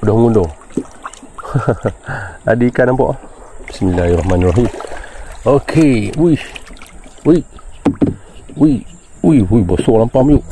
Udah mengundur. Ada ikan nampak. Bismillahirrahmanirrahim. Okey, wih. Wih. Wih. Wih, wih, besar lampam yuk.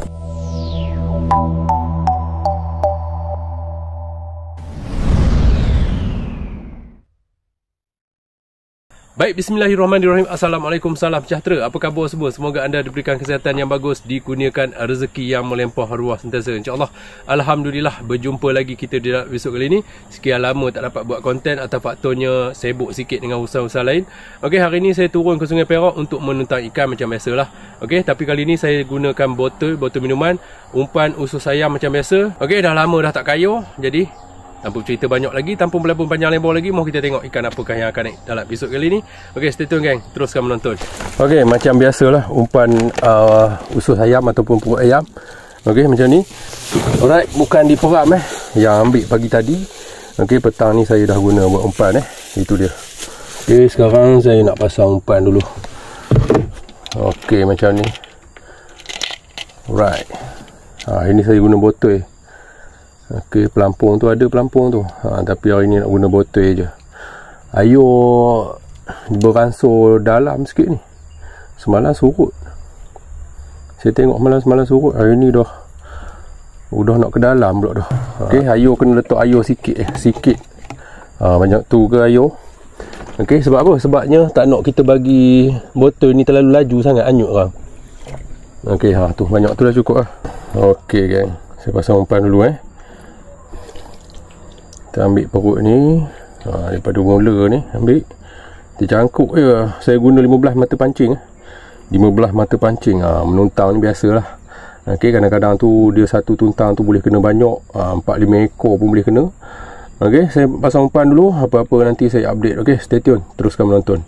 Baik, bismillahirrahmanirrahim. Assalamualaikum, salam sejahtera. Apa khabar semua? Semoga anda diberikan kesihatan yang bagus, dikurniakan rezeki yang melimpah ruah sentiasa, insyaAllah. Alhamdulillah, berjumpa lagi kita di episod kali ini. Sekian lama tak dapat buat konten atau faktornya sibuk sikit dengan usaha-usaha lain. Okey, hari ini saya turun ke Sungai Perak untuk menentang ikan macam biasalah. Okey, tapi kali ini saya gunakan botol minuman, umpan usus ayam macam biasa. Okey, dah lama dah tak kayuh, jadi tanpa cerita banyak lagi, tanpa berlabung panjang lebar lagi, mau kita tengok ikan apakah yang akan naik dalam episod kali ni. Okey, stay tune gang, teruskan menonton. Okey, macam biasalah umpan usus ayam ataupun perut ayam. Okey, macam ni. Alright, bukan diperam yang ambil pagi tadi. Okey, petang ni saya dah guna buat umpan itu dia. Okey, sekarang saya nak pasang umpan dulu. Okey, macam ni. Alright. Ini saya guna botol. Okey, pelampung tu ada pelampung tu. Tapi hari ni nak guna botol je. Air beransur dalam sikit ni. Semalam surut. Saya tengok semalam surut. Hari ni dah nak ke dalam pula dah. Okey, air kena letak air sikit. Banyak tu ke air. Okey, sebab apa? Sebabnya tak nak kita bagi botol ni terlalu laju sangat, anyut kan. Okey, tu banyak tu dah cukup lah. Okey gang, saya pasang umpan dulu Kita ambil perut ni, daripada mula ni ambil. Kita cangkuk je. Saya guna 15 mata pancing. 15 mata pancing. Menuntang ni biasalah. Okey, kadang-kadang tu dia satu tuntang tu boleh kena banyak. 4-5 ekor pun boleh kena. Okey, saya pasang umpan dulu. Apa-apa nanti saya update. Okey, stay tune. Teruskan menonton.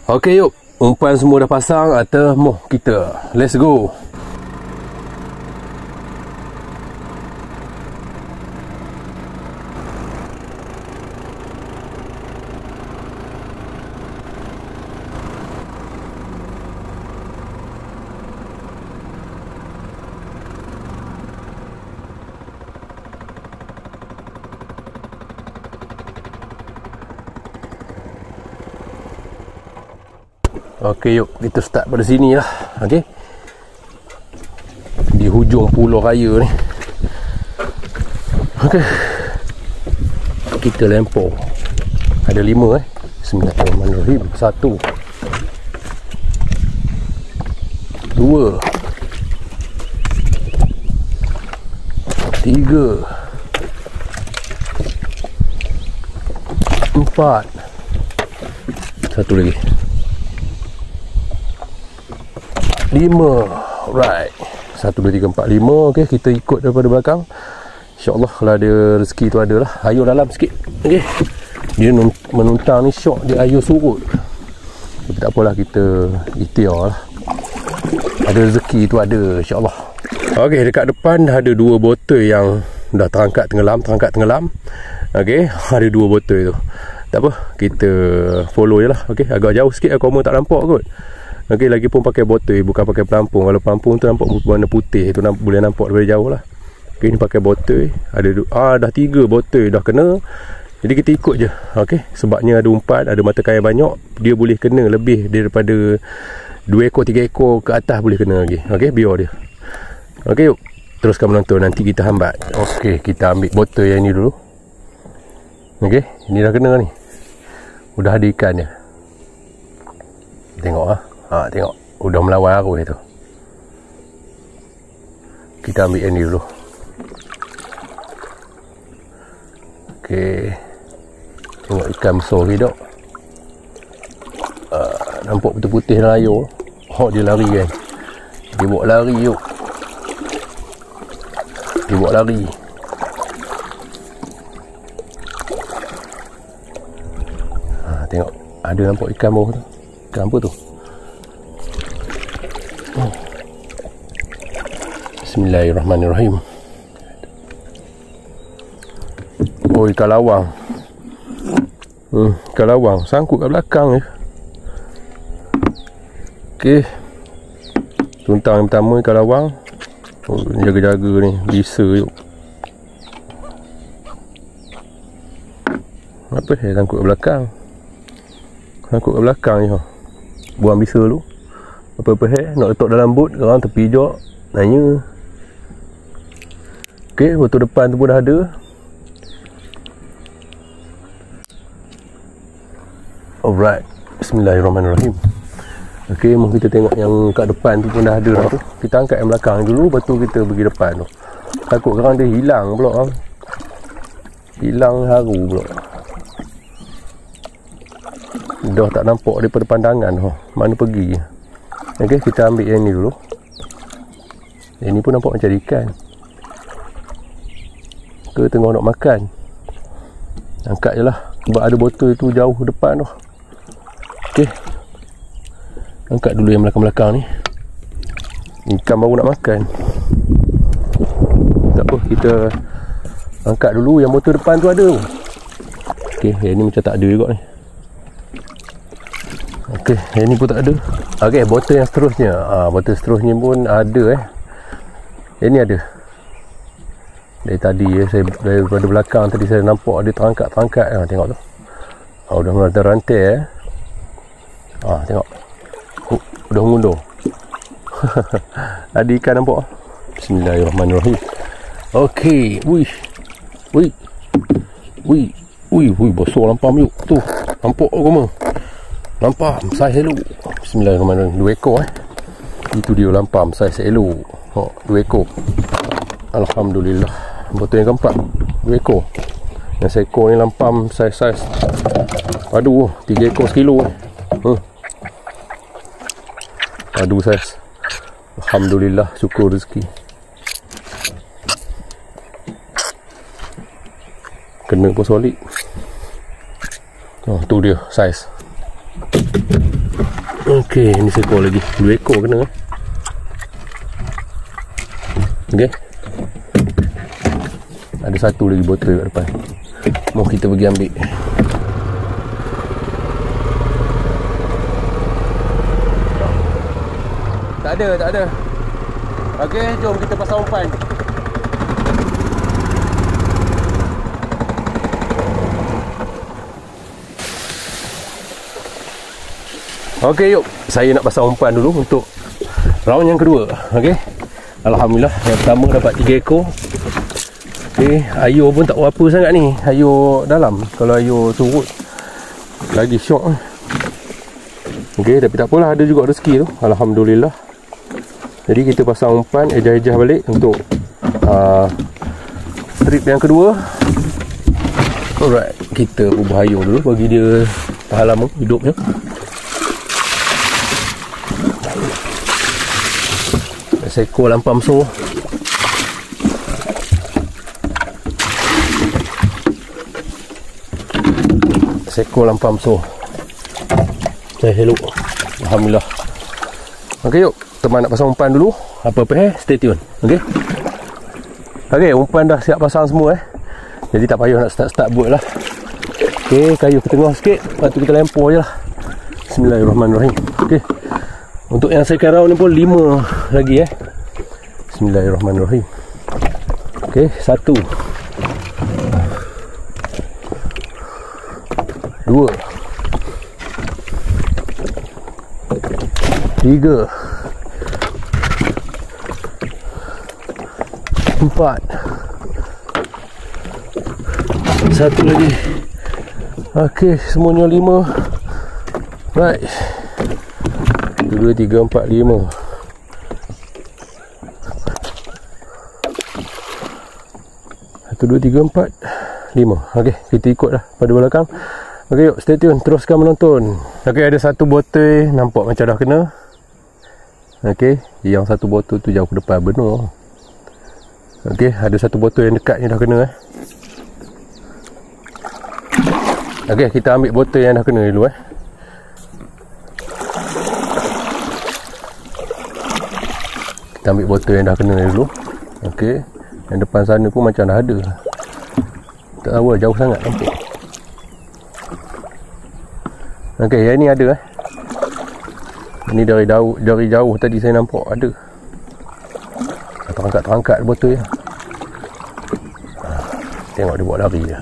Okey, yuk. Umpan semua dah pasang. Moh kita. Let's go. Okey, yuk kita start pada sini lah. Okey, di hujung pulau raya ni. Okey, kita lempar. Ada 5 Bismillahirrahmanirrahim. 1 2 3 4. Satu lagi 5. Right. 1, 2, 3, 4, 5. Okey, kita ikut daripada belakang. InsyaAllah kalau ada rezeki tu ada lah. Air dalam sikit. Okey, dia menuntang ni syok, dia air surut. Tapi tak apalah, kita ikhtiar lah. Ada rezeki tu ada, insyaAllah. Okey, dekat depan dah ada 2 botol yang dah terangkat tenggelam. Okey, ada 2 botol tu. Tak apa, kita follow je lah. Okey, agak jauh sikit, aku tak nampak kot. Okey, lagi pun pakai botol, bukan pakai pelampung. Kalau pelampung tu nampak warna putih, tu boleh nampak daripada jauh lah. Okey, ni pakai botol. Ada dah 3 botol dah kena. Jadi kita ikut je. Okey, sebabnya ada umpan, ada mata kaya banyak, dia boleh kena lebih daripada 2 ekor 3 ekor ke atas boleh kena lagi. Okey, biar dia. Okey, yuk teruskan menonton, nanti kita hambat. Okey, kita ambil botol yang ni dulu. Okey, ini dah kena ni. Udah ada ikan dia. Tengok tengok, udah melawan arus tu. Kita ambil yang ni dulu. Okey, tengok ikan besar hidup. Nampak putih-putih dalam air. Dia lari kan. Dia buat lari yuk. Dia buat lari. Tengok, ada nampak ikan bawah tu. Ikan apa tu? Bismillahirrahmanirrahim. Oh, ikan lawang. Ikan lawang sangkut kat belakang je. Okey, tuntang yang pertama ikan lawang. Jaga-jaga ni, bisa yuk. Apa sangkut ke belakang. Sangkut ke belakang je. Buang bisa dulu. Apa-apa nak letak dalam bot, korang tepi jok. Nanya. Okey, botol depan tu pun dah ada. Alright. Bismillahirrahmanirrahim. Okey, mari kita tengok yang kat depan tu pun dah ada dah tu. Kita angkat yang belakang dulu, betul kita pergi depan tu. Takut korang dia hilang pula kan. Hilang haru pula. Dah tak nampak daripada pandangan tu. Mana pergi. Okey, kita ambil yang ni dulu. Yang ni pun nampak macam ikan. Ke tengah nak makan. Angkat je lah. Sebab ada botol tu jauh depan tu. Okey. Angkat dulu yang belakang-belakang ni. Ikan baru nak makan. Tak apa, kita angkat dulu yang botol depan tu ada. Okey, yang ni macam tak ada juga ni. Okey, yang ni pun tak ada. Okey, botol yang seterusnya. Botol seterusnya pun ada Yang ni ada. Dari tadi saya daripada belakang tadi saya nampak dia terangkat. Tengok tu. Dah mula rantai tengok. Dah mengundur. Ada ikan nampak. Bismillahirrahmanirrahim. Okey, wih, bosor lampam yuk. Tu, nampak kamu. Lampam saiz elok. Bismillahirrahmanirrahim. 2 ekor Itu dia lampam saiz elok. 2 ekor. Alhamdulillah. Botol yang keempat 2 ekor. Yang seekor ni lampam saiz. Aduh, 3 ekor sekilo. Aduh saiz. Alhamdulillah, syukur rezeki. Kena pun solid. Tu dia saiz. Okey, ni seekor lagi. 2 ekor kena. Okey. Ada satu lagi botol kat depan. Mau kita pergi ambil. Tak ada. Okey, jom kita pasang umpan. Okey, yuk. Saya nak pasang umpan dulu untuk round yang kedua. Okey. Alhamdulillah, yang pertama dapat 3 ekor. Okey, air pun tak berapa sangat ni. Air dalam. Kalau air surut lagi syok. Okey, tapi tak apalah, ada juga rezeki tu. Alhamdulillah. Jadi kita pasang umpan, ejah-ejah balik untuk trip yang kedua. Alright, kita ubah air dulu bagi dia tahan lama hidupnya. Seekor lampam so. Seekor lampam so. Hello. Alhamdulillah. Okey, yuk. Teman nak pasang umpan dulu. Apa-apa stay tune. Okey. Okey, umpan dah siap pasang semua Jadi tak payah nak start buat lah. Okey, kayu ke tengah sikit. Lepas tu kita lempar je lah. Bismillahirrahmanirrahim. Okey. Untuk yang second round ni pun 5 lagi Bismillahirrahmanirrahim. Okey, 1 2 3 4 1 lagi. Okey, semuanya 5. Right. 1 2 3 4 5. 1 2 3 4 5. Okey, kita ikut dah pada belakang. Okey, yuk stay tune, teruskan menonton. Okey, ada satu botol nampak macam dah kena. Okey, yang satu botol tu jauh ke depan benar. Okey, ada satu botol yang dekat ni dah kena Okey, kita ambil botol yang dah kena dulu Kita ambil botol yang dah kena dulu. Okey, yang depan sana pun macam dah ada. Tak tahu lah, jauh sangat nampak. Okey, yang ni ada Ini dari jauh tadi saya nampak ada. Terangkat botol je. Tengok dia buat lari je.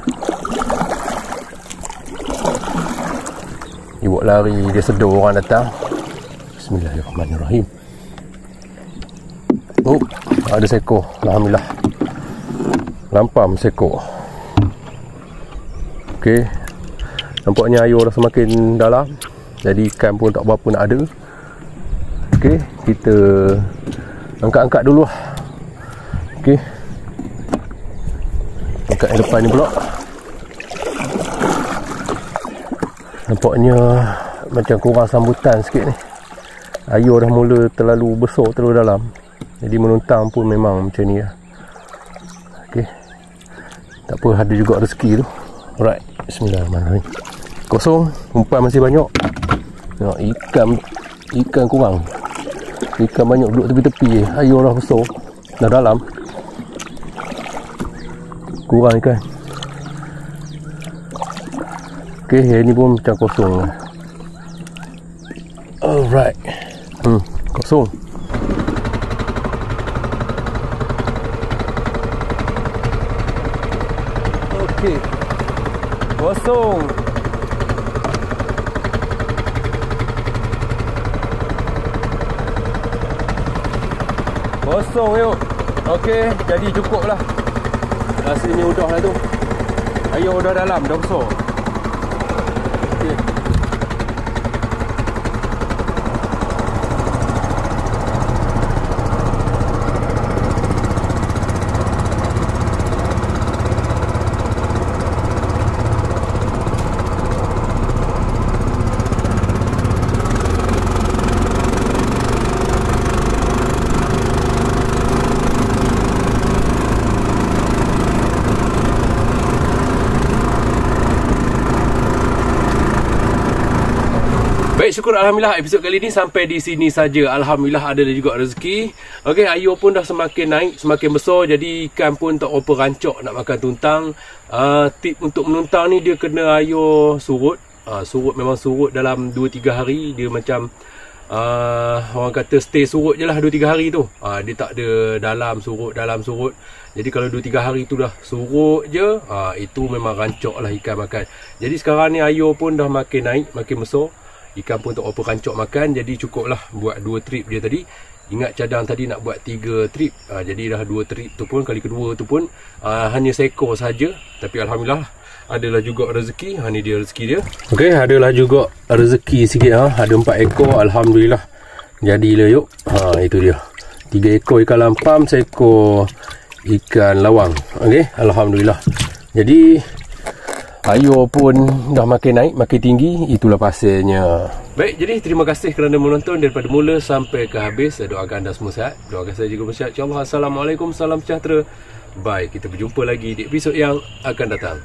Dia buat lari, dia sedar orang datang. Bismillahirrahmanirrahim. Oh, ada seekor. Alhamdulillah. Lampam seekor. Okey. Nampaknya air dah semakin dalam. Jadi ikan pun tak berapa nak ada. Okey, kita angkat-angkat dulu lah. Okey. Angkat yang depan ni pula. Nampaknya macam kurang sambutan sikit ni. Air dah mula terlalu besar, terlalu dalam. Jadi menuntang pun memang macam ni lah. Okey. Tak apa, ada juga rezeki tu. Alright, bismillahirrahmanirrahim. Kosong, umpan masih banyak. Tengok, ikan kurang. Ikan banyak duduk tepi-tepi je. Air dah besar, dah dalam. Kurang ikan. Okey, yang ni pun macam kosong lah. Alright. Kosong. Okey. Kosong. Kosong yuk. Okey, jadi cukup lah. Rasanya udah lah tu. Air dah dalam, dah besar. Okey. Baik, syukur Alhamdulillah episod kali ni sampai di sini saja. Alhamdulillah ada juga rezeki. Okey, air pun dah semakin naik, semakin besar. Jadi ikan pun tak apa rancak nak makan tuntang. Tip untuk menuntang ni, dia kena air surut. Surut memang surut dalam 2-3 hari. Dia macam orang kata stay surut je lah 2-3 hari tu. Dia tak ada dalam surut. Jadi kalau 2-3 hari tu dah surut je, itu memang rancak lah ikan makan. Jadi sekarang ni air pun dah makin naik, makin besar. Ikan pun tak apa rancak makan. Jadi cukup lah buat 2 trip dia tadi. Ingat cadang tadi nak buat 3 trip. Jadi dah 2 trip tu pun, kali kedua tu pun hanya seekor saja. Tapi Alhamdulillah adalah juga rezeki. Ni dia rezeki dia. Okey, adalah juga rezeki sikit. Ada 4 ekor. Alhamdulillah. Jadilah yuk. Itu dia. 3 ekor ikan lampam, 1 ekor ikan lawang. Okey, Alhamdulillah. Jadi air pun dah makin naik, makin tinggi. Itulah pasirnya. Baik, jadi terima kasih kerana menonton daripada mula sampai ke habis. Saya doakan anda semua sihat. Doakan saya juga bersihat. InsyaAllah. Assalamualaikum, salam sejahtera. Bye. Kita berjumpa lagi di episod yang akan datang.